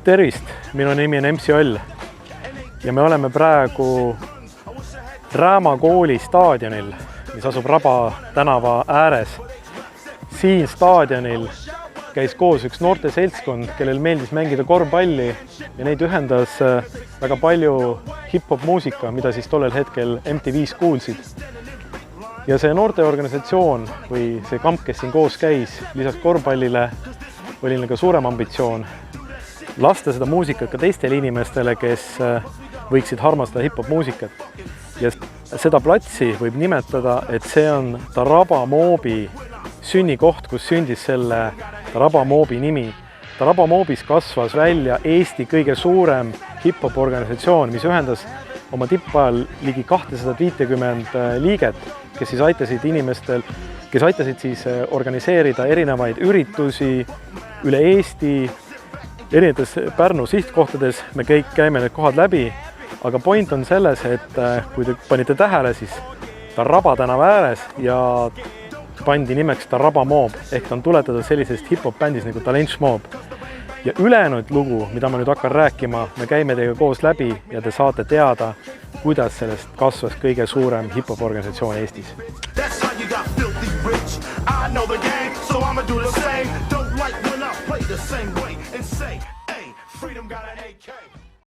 Tervist, minu nimi on MC Oll ja me oleme praegu Rääma kooli staadionil, mis asub Raba tänava ääres. Siin staadionil käis koos üks noorte seltskond, kellel meeldis mängida korvpalli ja neid ühendas väga palju hip-hop muusika, mida siis tollel hetkel MTV-s kuulsid. Ja see noorteorganisatsioon või see kamp, kes siin koos käis, lisaks korvpallile oli neil ka suurem ambitsioon lasta seda muusikat ka teistele inimestele, kes võiksid harmastada hip-hop muusikat. Ja seda platsi võib nimetada, et see on Taraba Moobi sünnikoht, kus sündis selle Taraba Moobi nimi. Taraba Moobis kasvas välja Eesti kõige suurem hip-hop organisatsioon, mis ühendas oma tippajal ligi 250 liiget, kes siis aitasid inimestel, kes aitasid siis organiseerida erinevaid üritusi üle Eesti, erinevates Pärnu sihtkohtades. Me kõik käime need kohad läbi, aga point on selles, et kui te panite tähele, siis ta Raba tänava ääres ja pandi nimeks Taraba Moob, ehk ta on tuletatud sellisest hip-hop bändis nagu Talents Moob. Ja ülejäänud lugu, mida ma nüüd hakkan rääkima, me käime teiega koos läbi ja te saate teada, kuidas sellest kasvas kõige suurem hip-hop organisatsioon Eestis. Freedom got an AK.